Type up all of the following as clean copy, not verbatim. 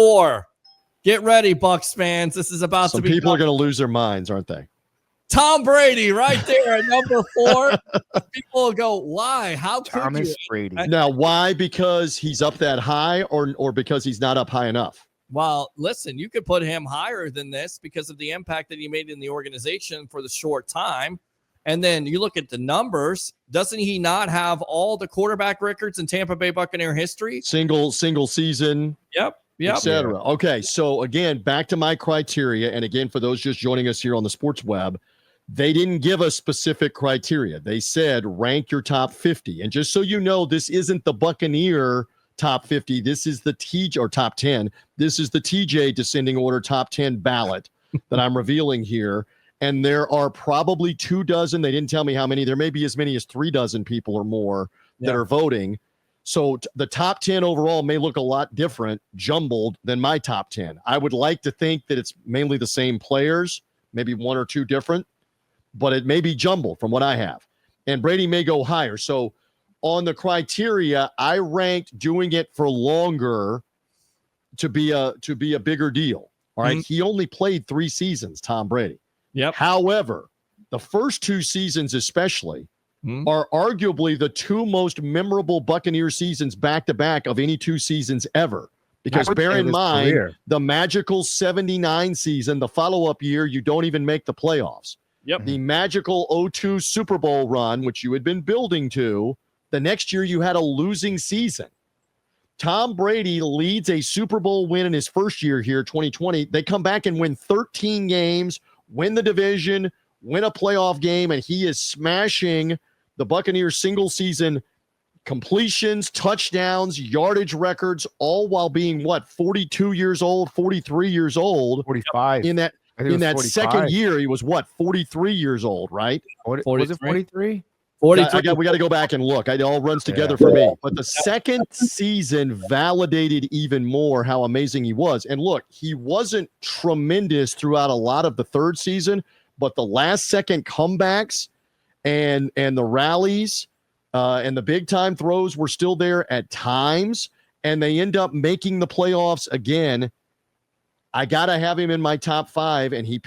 4. Get ready, Bucs fans. This is about Some to be. People are going to lose their minds, aren't they? Tom Brady right there at number 4. People will go, why? How could Thomas you? Brady. Now, why? Because he's up that high or because he's not up high enough? Well, listen, you could put him higher than this because of the impact that he made in the organization for the short time. And then you look at the numbers. Doesn't he not have all the quarterback records in Tampa Bay Buccaneer history? Single season. Yep. Etc. Yeah. Okay, so again, back to my criteria. And again, for those just joining us here on the Sports Web, they didn't give us specific criteria. They said rank your top 50. And just so you know, this isn't the Buccaneer top 50. This is the TJ or top 10. This is the TJ descending order top 10 ballot that I'm revealing here. And there are probably 24. They didn't tell me how many. There may be as many as 36 people or more that are voting. So the top 10 overall may look a lot different, jumbled, than my top 10. I would like to think that it's mainly the same players, maybe 1 or 2 different, but it may be jumbled from what I have. And Brady may go higher. So on the criteria, I ranked doing it for longer to be a bigger deal. All right. He only played 3 seasons, Tom Brady. Yep. However, the first 2 seasons especially are arguably the 2 most memorable Buccaneer seasons back-to-back of any 2 seasons ever. Because bear in mind, the magical 79 season, the follow-up year, you don't even make the playoffs. Yep. The magical 02 Super Bowl run, which you had been building to, the next year you had a losing season. Tom Brady leads a Super Bowl win in his first year here, 2020. They come back and win 13 games, win the division, win a playoff game, and he is smashing the Buccaneers single season completions, touchdowns, yardage records, all while being 42 years old, 43 years old. 45. In that 45. second year, he was 43 years old, right? Was it 43? 43. We got to go back and look. It all runs together for me. But the second season validated even more how amazing he was. And look, he wasn't tremendous throughout a lot of the third season, but the last second comebacks and the rallies and the big time throws were still there at times, and they end up making the playoffs again. I got to have him in my top 5, and he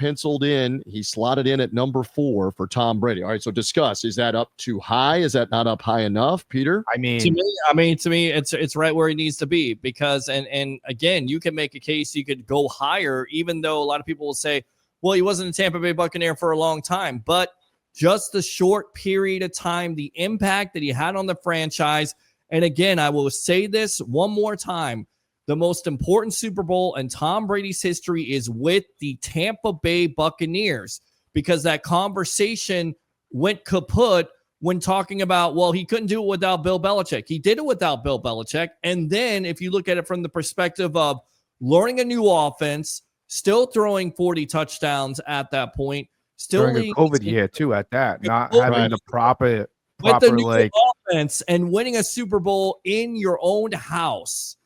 slotted in at number 4 for Tom Brady. All right, so discuss. Is that up too high? Is that not up high enough, Peter? To me, it's right where he needs to be because, and again, you can make a case you could go higher, even though a lot of people will say, well, he wasn't a Tampa Bay Buccaneer for a long time, but just the short period of time, the impact that he had on the franchise. And again, I will say this one more time. The most important Super Bowl in Tom Brady's history is with the Tampa Bay Buccaneers because that conversation went kaput when talking about, well, he couldn't do it without Bill Belichick. He did it without Bill Belichick. And then if you look at it from the perspective of learning a new offense, still throwing 40 touchdowns at that point, still during a COVID year too at that, not having the proper with the new offense and winning a Super Bowl in your own house.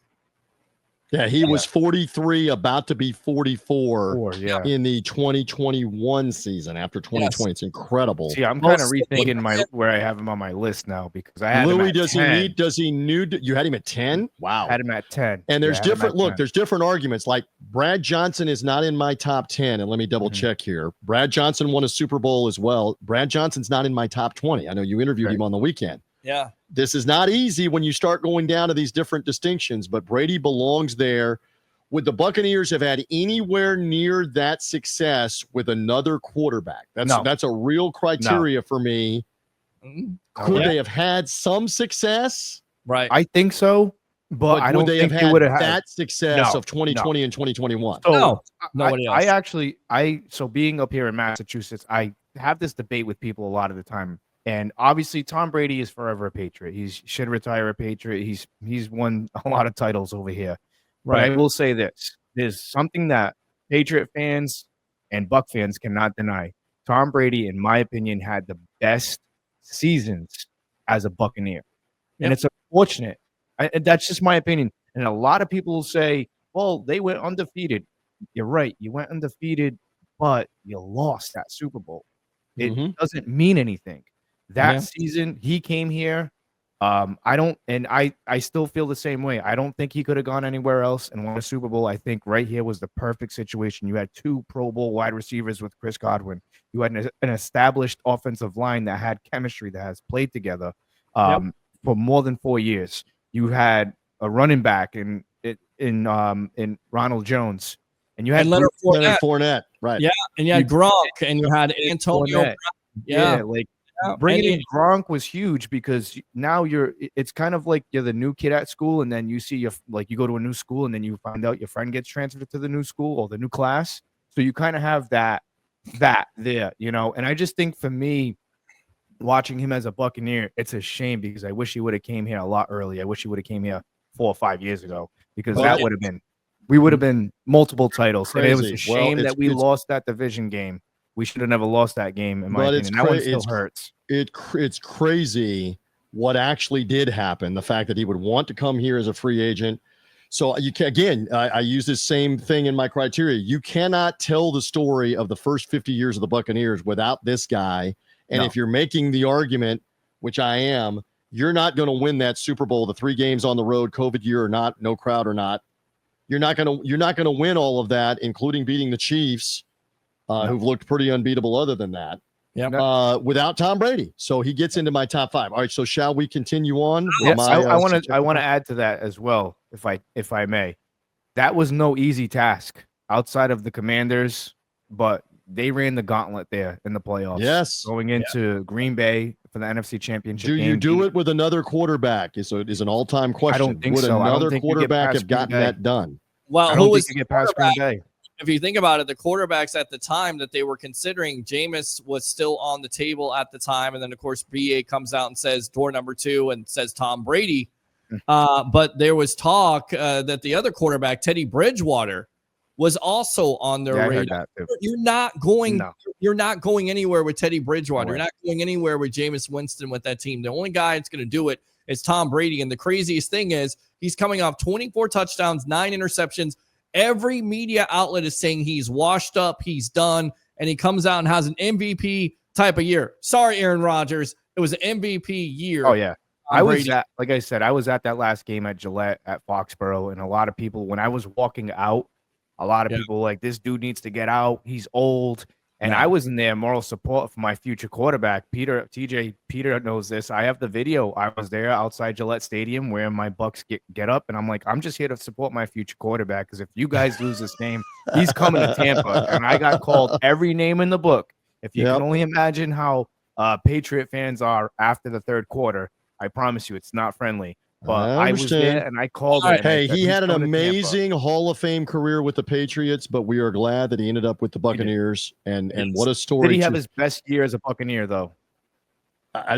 Yeah, he was 43, about to be 44 in the 2021 season after 2020. It's incredible. See, I'm kind of rethinking where I have him on my list now because I had Louie, him at 10. You had him at 10? Wow. Had him at 10. And there's there's different arguments. Like Brad Johnson is not in my top 10. And let me double check here. Brad Johnson won a Super Bowl as well. Brad Johnson's not in my top 20. I know you interviewed him on the weekend. Yeah. This is not easy when you start going down to these different distinctions, but Brady belongs there. Would the Buccaneers have had anywhere near that success with another quarterback? That's a real criteria for me. Could they have had some success? Right. I think so, but I don't think they would have had that success of 2020 and 2021. So nobody else. So being up here in Massachusetts, I have this debate with people a lot of the time. And obviously, Tom Brady is forever a Patriot. He should retire a Patriot. He's won a lot of titles over here. Right. But I will say this. There's something that Patriot fans and Buck fans cannot deny. Tom Brady, in my opinion, had the best seasons as a Buccaneer. Yep. And it's unfortunate. That's just my opinion. And a lot of people will say, well, they went undefeated. You're right. You went undefeated, but you lost that Super Bowl. It doesn't mean anything. That season, he came here I still feel the same way. I don't think he could have gone anywhere else and won a Super Bowl. I think right here was the perfect situation. You had 2 Pro Bowl wide receivers with Chris Godwin. You had an established offensive line that had chemistry, that has played together for more than 4 years. You had a running back in Ronald Jones, and you had Leonard Fournette, right? Yeah, and you had Gronk, and you had Antonio Brown. Yeah, like bringing in Gronk was huge because now it's kind of like you're the new kid at school, and then you see you go to a new school, and then you find out your friend gets transferred to the new school or the new class. So you kind of have that there, and I just think for me, watching him as a Buccaneer, it's a shame because I wish he would have came here a lot earlier. I wish he would have came here 4 or 5 years ago because we would have been multiple titles. Crazy. And it was a shame that we lost that division game. We should have never lost that game, in my opinion. That one still hurts. It's crazy what actually did happen. The fact that he would want to come here as a free agent. So you can, again, I use this same thing in my criteria. You cannot tell the story of the first 50 years of the Buccaneers without this guy. And if you're making the argument, which I am, you're not going to win that Super Bowl, the 3 games on the road, COVID year or not, no crowd or not. You're not going to win all of that, including beating the Chiefs, who've looked pretty unbeatable other than that. Without Tom Brady. So he gets into my top 5. All right. So shall we continue on? Yes, I want to add to that as well, if I may. That was no easy task outside of the Commanders, but they ran the gauntlet there in the playoffs. Yes. Going into Green Bay for the NFC Championship game. Do you do it with another quarterback? Is an all-time question. I don't think Would so. Another quarterback have gotten that done? Well, who was get past Green Bay? If you think about it, the quarterbacks at the time that they were considering, Jameis was still on the table at the time. And then, of course, BA comes out and says door number 2 and says Tom Brady. But there was talk that the other quarterback, Teddy Bridgewater, was also on their radar. You're not going anywhere with Teddy Bridgewater. You're not going anywhere with Jameis Winston with that team. The only guy that's going to do it is Tom Brady. And the craziest thing is he's coming off 24 touchdowns, 9 interceptions. Every media outlet is saying he's washed up, he's done, and he comes out and has an MVP type of year. Sorry, Aaron Rodgers. It was an MVP year. Oh, yeah. I was at that last game at Gillette at Foxborough, and a lot of people, when I was walking out, a lot of people were like, this dude needs to get out. He's old. And I was in there moral support for my future quarterback. Peter knows this. I have the video. I was there outside Gillette Stadium wearing my Bucs get up. And I'm like, I'm just here to support my future quarterback. Because if you guys lose this game, he's coming to Tampa. And I got called every name in the book. If you can only imagine how Patriot fans are after the third quarter, I promise you it's not friendly. But I was there and I called it. Hey, he had an amazing Hall of Fame career with the Patriots, but we are glad that he ended up with the Buccaneers. And what a story. Did he have his best year as a Buccaneer, though?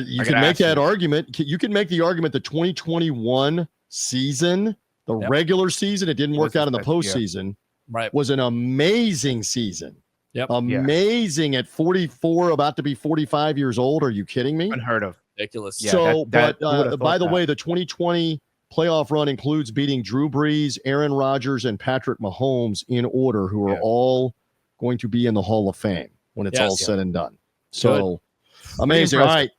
You can make that argument. You can make the argument the 2021 season, the regular season, it didn't work out in the postseason, was an amazing season. Amazing at 44, about to be 45 years old. Are you kidding me? Unheard of. Ridiculous. Yeah, so, by the way, the 2020 playoff run includes beating Drew Brees, Aaron Rodgers, and Patrick Mahomes in order, who are all going to be in the Hall of Fame when it's all said and done. So amazing. All right.